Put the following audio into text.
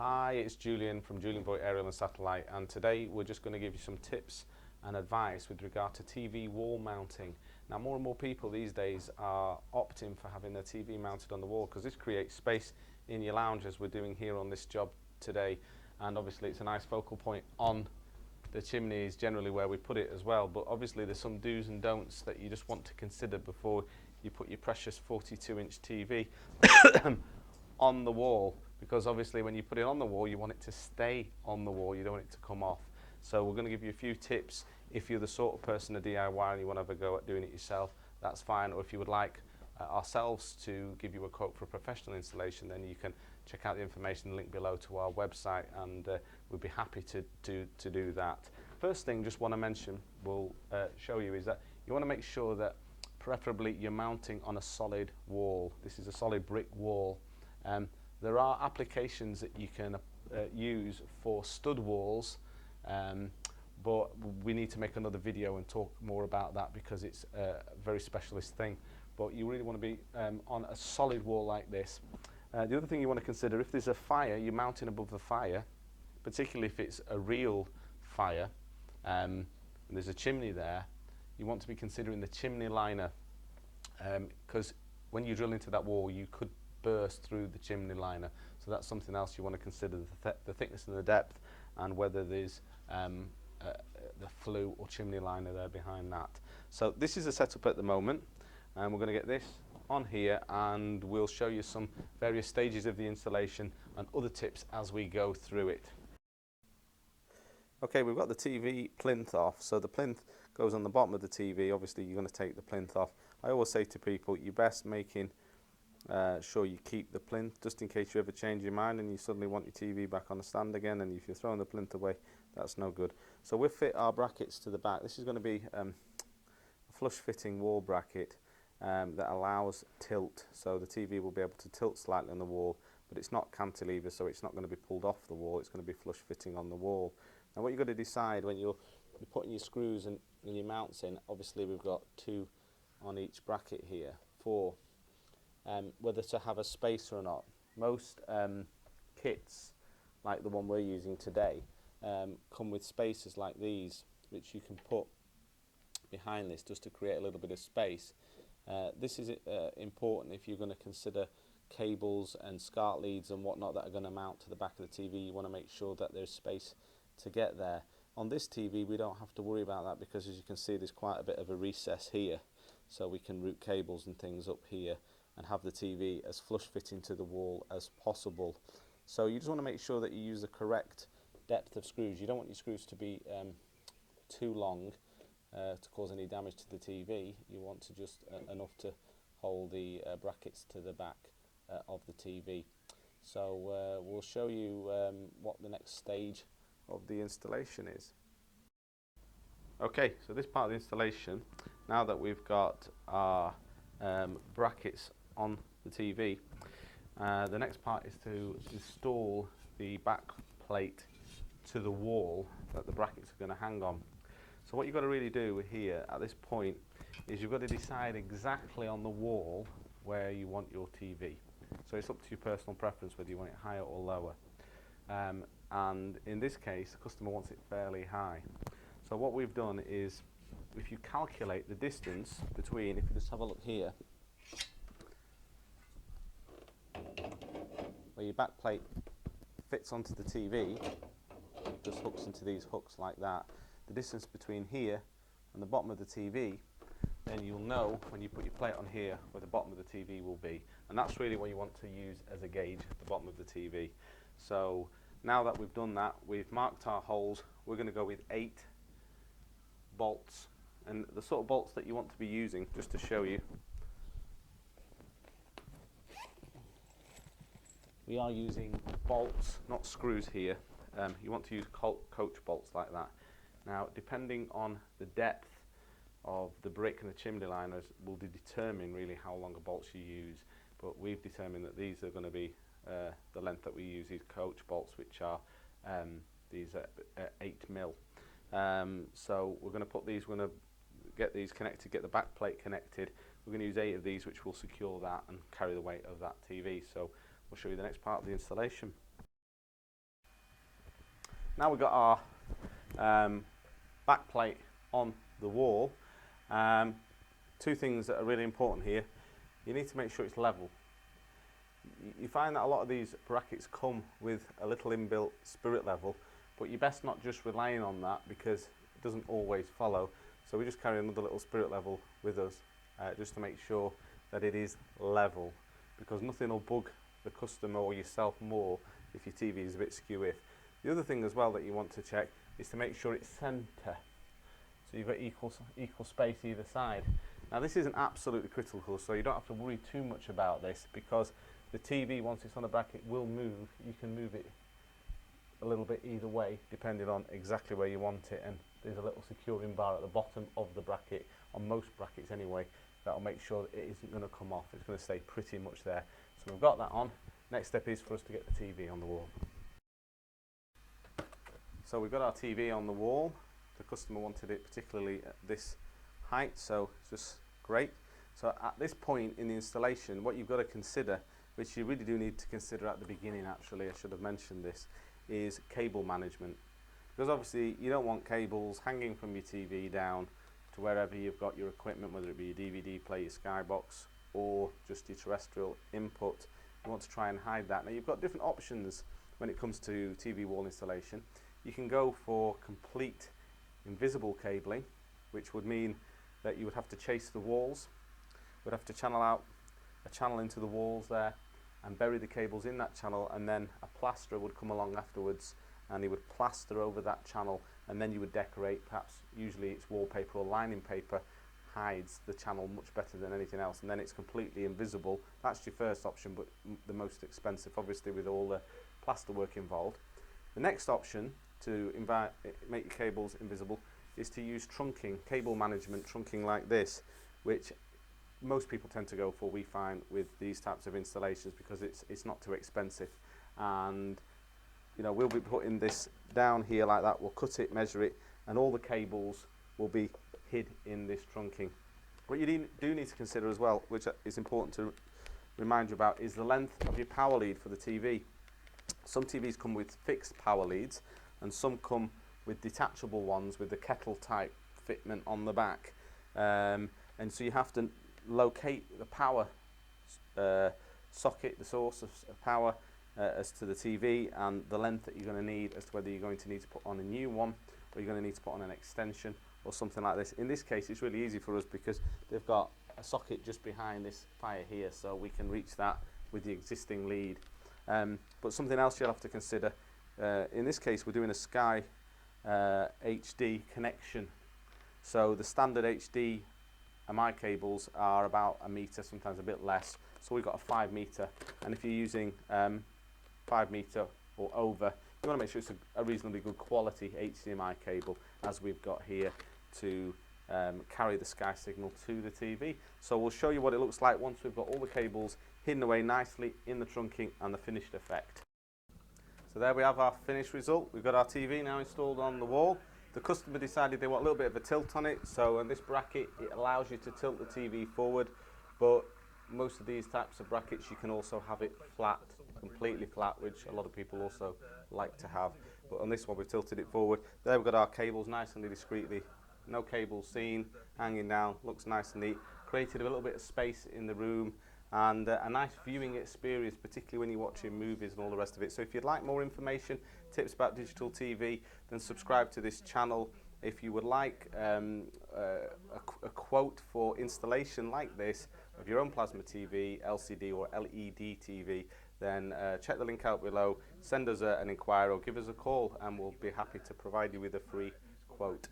Hi, it's Julian from Julian Boy Aerial and Satellite, and today we're just going to give you some tips and advice with regard to TV wall mounting. Now, more and more people these days are opting for having their TV mounted on the wall because this creates space in your lounge, as we're doing here on this job today, and obviously it's a nice focal point on the chimney is generally where we put it as well, but obviously there's some do's and don'ts that you just want to consider before you put your precious 42-inch TV on the wall, because obviously when you put it on the wall you want it to stay on the wall, you don't want it to come off. So we're going to give you a few tips. If you're the sort of person, a DIY, and you want to have a go at doing it yourself, that's fine, or if you would like ourselves to give you a quote for a professional installation, then you can check out the information link below to our website, and we'd be happy to do that. First thing just want to mention, we'll show you, is that you want to make sure that preferably you're mounting on a solid wall. This is a solid brick wall. There are applications that you can use for stud walls, but we need to make another video and talk more about that because it's a very specialist thing. But you really want to be on a solid wall like this. The other thing you want to consider, if there's a fire, you're mounting above the fire, particularly if it's a real fire, and there's a chimney there, you want to be considering the chimney liner, because when you drill into that wall you could burst through the chimney liner. So that's something else you want to consider, the thickness and the depth, and whether there's the flue or chimney liner there behind that. So this is the setup at the moment, and we're going to get this on here and we'll show you some various stages of the installation and other tips as we go through it. Okay, we've got the TV plinth off, so the plinth goes on the bottom of the TV. Obviously you're going to take the plinth off. I always say to people, you're best making sure you keep the plinth, just in case you ever change your mind and you suddenly want your TV back on the stand again, and if you're throwing the plinth away, that's no good. So we'll fit our brackets to the back. This is going to be a flush fitting wall bracket that allows tilt, so the TV will be able to tilt slightly on the wall, but it's not cantilever, so it's not going to be pulled off the wall, it's going to be flush fitting on the wall. Now what you've got to decide when you're putting your screws and your mounts in, obviously we've got 2 on each bracket here, 4, whether to have a spacer or not. Most kits, like the one we're using today, come with spacers like these, which you can put behind this just to create a little bit of space. This is important if you're going to consider cables and SCART leads and whatnot that are going to mount to the back of the TV. You want to make sure that there's space to get there. On this TV we don't have to worry about that, because as you can see there's quite a bit of a recess here, so we can route cables and things up here and have the TV as flush fitting to the wall as possible. So you just want to make sure that you use the correct depth of screws. You don't want your screws to be too long to cause any damage to the TV. You want to just enough to hold the brackets to the back of the TV. So we'll show you what the next stage of the installation is. Okay, so this part of the installation, now that we've got our brackets on the TV, the next part is to install the back plate to the wall that the brackets are going to hang on. So what you've got to really do here at this point is you've got to decide exactly on the wall where you want your TV. So it's up to your personal preference whether you want it higher or lower. And in this case, the customer wants it fairly high. So what we've done is, if you calculate the distance between, if you just have a look here, where your back plate fits onto the TV, just hooks into these hooks like that, the distance between here and the bottom of the TV, then you'll know when you put your plate on here where the bottom of the TV will be, and that's really what you want to use as a gauge, the bottom of the TV. So now that we've done that, we've marked our holes. We're going to go with 8 bolts, and the sort of bolts that you want to be using, just to show you, we are using bolts, not screws here. You want to use coach bolts like that. Now, depending on the depth of the brick and the chimney liners will determine really how long a bolts you use, but we've determined that these are going to be the length that we use, these coach bolts, which are these 8mm. So we're going to put these, we're going to get these connected, get the back plate connected. We're going to use 8 of these, which will secure that and carry the weight of that TV. So we'll show you the next part of the installation. Now we've got our back plate on the wall. Two things that are really important here. You need to make sure it's level. You find that a lot of these brackets come with a little inbuilt spirit level, but you're best not just relying on that because it doesn't always follow. So we just carry another little spirit level with us just to make sure that it is level, because nothing will bug the customer or yourself more if your TV is a bit skew-if. The other thing as well that you want to check is to make sure it's centre, so you've got equal space either side. Now this isn't absolutely critical, so you don't have to worry too much about this, because the TV, once it's on the bracket, will move. You can move it a little bit either way depending on exactly where you want it, and there's a little securing bar at the bottom of the bracket, on most brackets anyway, that'll make sure that it isn't going to come off. It's going to stay pretty much there. So we've got that on. Next step is for us to get the TV on the wall. So we've got our TV on the wall. The customer wanted it particularly at this height, so it's just great. So at this point in the installation, what you've got to consider, which you really do need to consider at the beginning actually, I should have mentioned this, is cable management. Because obviously you don't want cables hanging from your TV down to wherever you've got your equipment, whether it be your DVD player, your Skybox, or just your terrestrial input. You want to try and hide that. Now you've got different options when it comes to TV wall installation. You can go for complete invisible cabling, which would mean that you would have to chase the walls, would have to channel out a channel into the walls there and bury the cables in that channel, and then a plasterer would come along afterwards and he would plaster over that channel, and then you would decorate, perhaps usually it's wallpaper or lining paper, hides the channel much better than anything else, and then it's completely invisible. That's your first option, but the most expensive obviously with all the plaster work involved. The next option to make your cables invisible is to use trunking, cable management trunking like this, which most people tend to go for, we find, with these types of installations, because it's not too expensive. And you know, we'll be putting this down here like that, we'll cut it, measure it, and all the cables will be hid in this trunking. What you do need to consider as well, which is important to remind you about, is the length of your power lead for the TV. Some TVs come with fixed power leads, and some come with detachable ones with the kettle type fitment on the back, and so you have to locate the power socket, the source of power, as to the TV, and the length that you're going to need as to whether you're going to need to put on a new one or you're going to need to put on an extension or something like this. In this case it's really easy for us because they've got a socket just behind this fire here, so we can reach that with the existing lead. But something else you'll have to consider, in this case we're doing a Sky HD connection, so the standard HDMI cables are about a metre, sometimes a bit less, so we've got a 5 metre, and if you're using 5 metre or over, you want to make sure it's a reasonably good quality HDMI cable, as we've got here, to carry the Sky signal to the TV. So we'll show you what it looks like once we've got all the cables hidden away nicely in the trunking and the finished effect. So there we have our finished result. We've got our TV now installed on the wall. The customer decided they want a little bit of a tilt on it, so in this bracket it allows you to tilt the TV forward, but most of these types of brackets you can also have it flat, completely flat, which a lot of people also like to have. But on this one we've tilted it forward. There we've got our cables nice and discreetly, no cables seen, hanging down, looks nice and neat. Created a little bit of space in the room and a nice viewing experience, particularly when you're watching movies and all the rest of it. So if you'd like more information, tips about digital TV, then subscribe to this channel. If you would like a quote for installation like this of your own plasma TV, LCD or LED TV, then check the link out below, send us an inquiry or give us a call, and we'll be happy to provide you with a free quote.